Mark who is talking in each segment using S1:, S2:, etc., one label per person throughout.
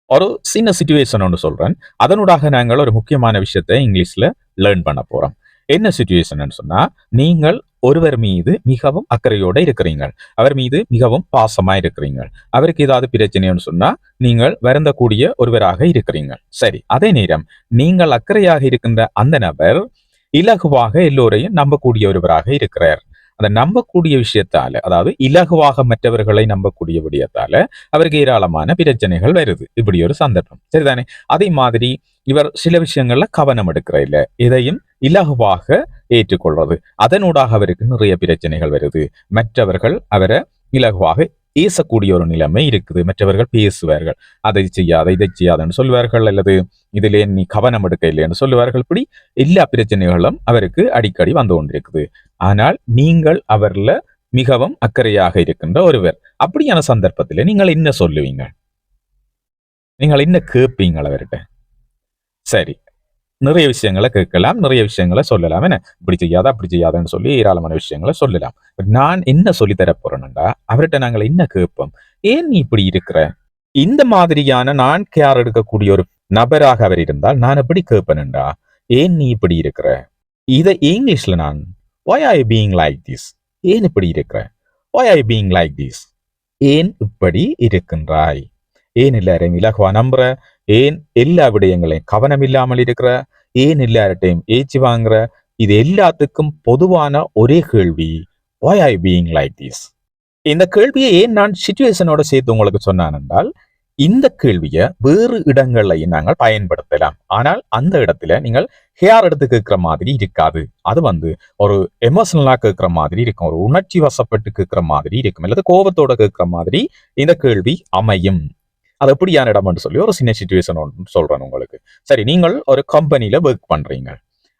S1: ஒரு சின்ன சிச்சுவேஷன் ஒன்று சொல்றேன். அதனூடாக நாங்கள் ஒரு முக்கியமான விஷயத்தை இங்கிலீஷ்ல லேர்ன் பண்ண போறோம். என்ன சிச்சுவேஷன் சொன்னா, நீங்கள் ஒருவர் மீது மிகவும் அக்கறையோட இருக்கிறீர்கள். அவர் மீது மிகவும் பாசமா இருக்கிறீர்கள். அவருக்கு ஏதாவது பிரச்சனைன்னு சொன்னா நீங்கள் வருந்தக்கூடிய ஒருவராக இருக்கிறீங்க. சரி, அதே நேரம் நீங்கள் அக்கறையாக இருக்கின்ற அந்த நபர் இலகுவாக எல்லோரையும் நம்பக்கூடிய ஒருவராக இருக்கிறார். அந்த நம்பக்கூடிய விஷயத்தால, அதாவது இலகுவாக மற்றவர்களை நம்பக்கூடிய விடயத்தால அவருக்கு ஏராளமான பிரச்சனைகள் வருது. இப்படி ஒரு சந்தர்ப்பம், சரிதானே? அதே மாதிரி இவர் சில விஷயங்கள்ல கவனம் எடுக்கிற இல்ல, இதையும் இலகுவாக ஏற்றுக்கொள்வது, அதனூடாக அவருக்கு நிறைய பிரச்சனைகள் வருது. மற்றவர்கள் அவரை இலகுவாக ஏசக்கூடிய ஒரு நிலைமை இருக்குது. மற்றவர்கள் பேசுவார்கள், அதை செய்யாத இதை செய்யாதன்னு சொல்வார்கள், அல்லது இதிலே நீ கவனம் எடுக்க இல்லைன்னு சொல்லுவார்கள். இப்படி எல்லா பிரச்சனைகளும் அவருக்கு அடிக்கடி வந்து கொண்டிருக்குது. ஆனால் நீங்கள் அவர்ல மிகவும் அக்கறையாக இருக்கின்ற ஒருவர். அப்படியான சந்தர்ப்பத்தில் நீங்கள் என்ன சொல்லுவீங்க? நீங்கள் என்ன கேட்பீங்கள் அவர்கிட்ட? சரி, நிறைய விஷயங்களை கேட்கலாம், நிறைய விஷயங்களை சொல்லலாம். என்ன இப்படி செய்யாத அப்படி செய்யாதன்னு சொல்லி ஏராளமான விஷயங்களை சொல்லலாம். நான் என்ன சொல்லி தர போறேன்டா, அவர்கிட்ட நாங்கள் என்ன கேட்போம்? ஏன் நீ இப்படி இருக்கிற? இந்த மாதிரியான நான் கேர் எடுக்கக்கூடிய ஒரு நபராக அவர் இருந்தால் நான் எப்படி கேட்பேன்டா, ஏன் நீ இப்படி இருக்கிற? இதை இங்கிலீஷ்ல நான் why are you being like this? ஏன் இப்படி இருக்கிற? why are you being like this? ஏன் இப்படி இருக்கின்றாய்? ஏன் எல்லாரையும் இலகுவா நம்புற? ஏன் எல்லா விடயங்களையும் கவனம் இல்லாமல் இருக்கிற? ஏன் எல்லார்ட்டையும் ஏச்சு வாங்குற? இது எல்லாத்துக்கும் பொதுவான ஒரே கேள்வி, why are you being like this? இந்த கேள்வியை ஏன் நான் சிச்சுவேஷனோட சேர்த்து உங்களுக்கு சொன்னான் என்றால், இந்த கேள்வியை வேறு இடங்களையும் நாங்கள் பயன்படுத்தலாம். ஆனால் அந்த இடத்துல நீங்கள் ஹேர் எடுத்து கேட்கிற மாதிரி இருக்காது. அது ஒரு எமோஷனலா கேட்கிற மாதிரி இருக்கும், ஒரு உணர்ச்சி வசப்பட்டு கேட்கிற மாதிரி இருக்கும், அல்லது கோபத்தோட கேட்கிற மாதிரி இந்த கேள்வி அமையும். அது எப்படியான இடம்னு சொல்லி ஒரு சின்ன சிச்சுவேஷன் சொல்றேன் உங்களுக்கு. சரி, நீங்கள் ஒரு கம்பெனியில ஒர்க் பண்றீங்க.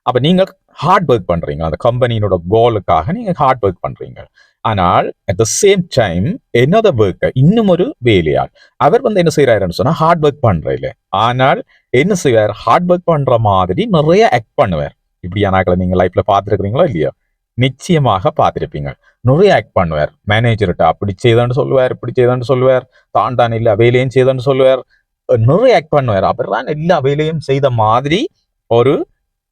S1: அப்ப நீங்க ஹார்ட் ஒர்க் பண்றீங்க, அந்த கம்பெனியோட கோலுக்காக நீங்க ஹார்ட் ஒர்க் பண்றீங்க. ஆனால் அட் த சேம் டைம் என்னோட ஒர்க், இன்னும் ஒரு வேலையாள் அவர் என்ன செய்யறாருன்னு சொன்னா ஹார்ட் ஒர்க் பண்ற இல்ல, ஆனால் என்ன செய்வார், ஹார்ட் ஒர்க் பண்ற மாதிரி நிறைய ஆக்ட் பண்ணுவார். இப்படியானாக்களை நீங்க லைஃப்ல பார்த்துருக்கீங்களோ இல்லையோ? நிச்சயமாக பார்த்திருப்பீங்க. நிறைய ஆக்ட் பண்ணுவார். மேனேஜர்கிட்ட அப்படி செய்தான்னு சொல்லுவார், இப்படி செய்தான்னு சொல்லுவார், தான் எல்லா வேலையும் செய்தான்னு சொல்லுவார், நிறைய ஆக்ட் பண்ணுவார். அவர் தான் எல்லா வேலையும் செய்த மாதிரி ஒரு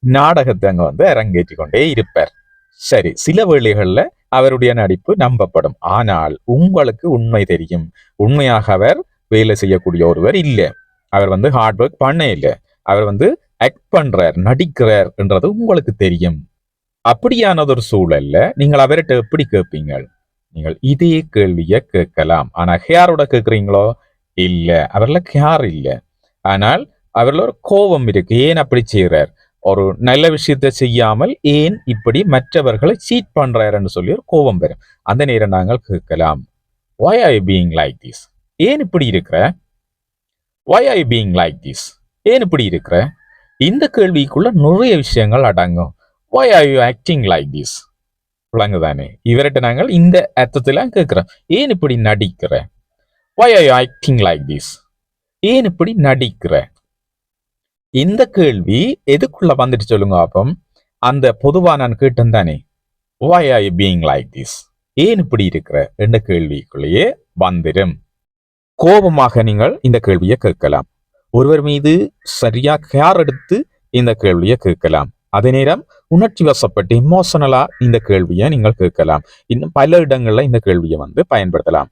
S1: நாடகத்தை அங்க அரங்கேற்றி கொண்டே இருப்பார். சரி, சில வேளைகள்ல அவருடைய நடிப்பு நம்பப்படும். ஆனால் உங்களுக்கு உண்மை தெரியும், உண்மையாக அவர் வேலை செய்யக்கூடிய ஒருவர் இல்லை. அவர் ஹார்ட் ஒர்க் பண்ண இல்லை, அவர் ஆக்ட் பண்றார், நடிக்கிறார் என்றது உங்களுக்கு தெரியும். அப்படியானது ஒரு சூழல்ல நீங்கள் அவர்கிட்ட எப்படி கேட்பீங்க? நீங்கள் இதே கேள்வியை கேட்கலாம். ஆனா ஹேரோட கேட்குறீங்களோ? இல்ல, அவர்ல ஹேர் இல்லை. ஆனால் அவர்ல ஒரு கோபம் இருக்கு. ஏன் அப்படி செய்யறார்? ஒரு நல்ல விஷயத்தை செய்யாமல் ஏன் இப்படி மற்றவர்களை சீட் பண்றாருன்னு சொல்லி ஒரு கோபம் வரும். அந்த நேரம் நாங்கள் கேட்கலாம், why are you being like this? ஏன் இப்படி இருக்கிற? why are you being like this? ஏன் இப்படி இருக்கிற? இந்த கேள்விக்குள்ள நிறைய விஷயங்கள் அடங்கும். why are you acting like this? விளங்குதானே? இவர்கிட்ட நாங்கள் இந்த அர்த்தத்துல கேட்கிறோம், ஏன் இப்படி நடிக்கிற? why are you acting like this? ஏன் இப்படி நடிக்கிற? இந்த கேள்வி எதுக்குள்ள வந்துட்டு சொல்லுங்க அப்பம்? அந்த பொதுவா நான் கேட்டேன் தானே, why are you being like this? ஏன் இப்படி இருக்கிற என்ற கேள்விக்குள்ளேயே வந்துடும். கோபமாக நீங்கள் இந்த கேள்வியை கேட்கலாம். ஒருவர் மீது சரியா கேர் எடுத்து இந்த கேள்வியை கேட்கலாம். அதே நேரம் உணர்ச்சி வசப்பட்டு இமோஷனலா இந்த கேள்வியை நீங்கள் கேட்கலாம். இன்னும் பல இடங்கள்ல இந்த கேள்வியை பயன்படுத்தலாம்.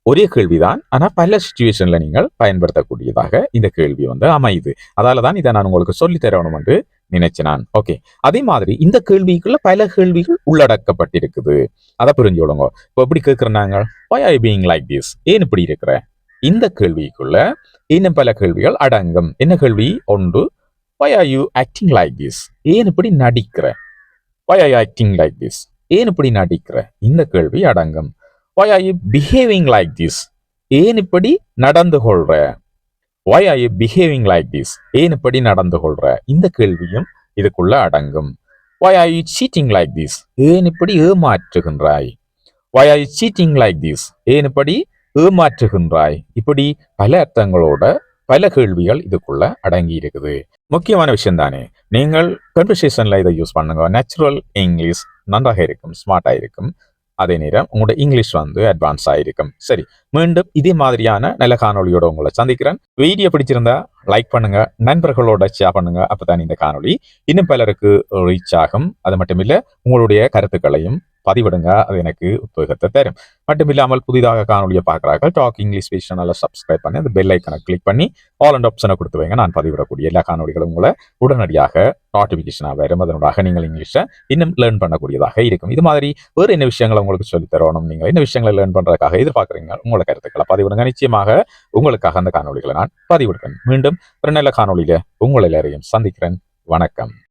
S1: ஒரே கேள்விதான், ஆனா பல சிச்சுவேஷன்ல நீங்கள் பயன்படுத்தக்கூடியதாக இந்த கேள்வி அமையுது. அதாலதான் இதை நான் உங்களுக்கு சொல்லி தரணும் என்று நினைச்சேன். ஓகே, அதே மாதிரி இந்த கேள்விக்குள்ள பல கேள்விகள் உள்ளடக்கப்பட்டிருக்குது. அதை புரிஞ்சுக்கொள்ளுங்க. இப்போ எப்படி கேட்கிறேன், why are you being like this? ஏன் இப்படி இருக்கிற? இந்த கேள்விக்குள்ள இன்னும் பல கேள்விகள் அடங்கும். என்ன கேள்வி? ஒன்று, why are you acting like this? ஏன் இப்படி நடிக்கிற? why are you acting like this? ஏன் இப்படி நடிக்கிற? இந்த கேள்வி அடங்கும். why are you behaving like this? ஏன் இப்படி நடந்து கொள்ற? why are you behaving like this? ஏன் இப்படி நடந்து கொள்ற? இந்த கேள்வியும் இதுக்குள்ள அடங்கும். why are you cheating like this? ஏன் இப்படி ஏமாற்றுகின்றாய்? why are you cheating like this? ஏன் இப்படி ஏமாற்றுகின்றாய்? இப்படி பல அர்த்தங்களோட பல கேள்விகள் இதுக்குள்ள அடங்கி இருக்குது. முக்கியமான விஷயம் தானே, நீங்கள் கன்வர்சேஷன்ல இதை யூஸ் பண்ணுங்க. நேச்சுரல் இங்கிலீஷ் நன்றாக இருக்கும், ஸ்மார்ட்டா இருக்கும். அதே நேரம் உங்களோட இங்கிலீஷ் வந்து அட்வான்ஸ் ஆயிருக்கும். சரி, மீண்டும் இதே மாதிரியான நல்ல காணொளியோட உங்களை சந்திக்கிறேன். வீடியோ பிடிச்சிருந்தா லைக் பண்ணுங்க, நண்பர்களோட ஷேர் பண்ணுங்க. அப்பதான் இந்த காணொளி இன்னும் பலருக்கு ரீச் ஆகும். அது மட்டும் இல்ல, உங்களுடைய கருத்துக்களையும் பதிவிடுங்க. அது எனக்கு உத்வேகத்தை தரும். மட்டும் இல்லாமல் புதிதாக காணொலியை பார்க்குறார்கள் டாக் இங்கிலீஷ் ஸ்பீச் சேனலை சப்ஸ்கிரைப் பண்ணி அந்த பெல் ஐக்கனை கிளிக் பண்ணி ஆல் அண்ட் ஆப்ஷனை கொடுத்து வைங்க. நான் பதிவிடக்கூடிய எல்லா காணொலிகளும் உங்களை உடனடியாக நோட்டிஃபிகேஷனாக வரும். அதனூடாக நீங்கள் இங்கிலீஷை இன்னும் லேர்ன் பண்ணக்கூடியதாக இருக்கும். இது மாதிரி வேறு என்ன விஷயங்களை உங்களுக்கு சொல்லித் தரணும், நீங்கள் என்ன விஷயங்களை லேர்ன் பண்ணுறதுக்காக எதிர்பார்க்குறீங்க, உங்களோட கருத்துக்களை பதிவிடுங்க. நிச்சயமாக உங்களுக்காக அந்த காணொலிகளை நான் பதிவிடுறேன். மீண்டும் ஒரு நல்ல காணொலியில உங்களை எல்லாரையும் சந்திக்கிறேன். வணக்கம்.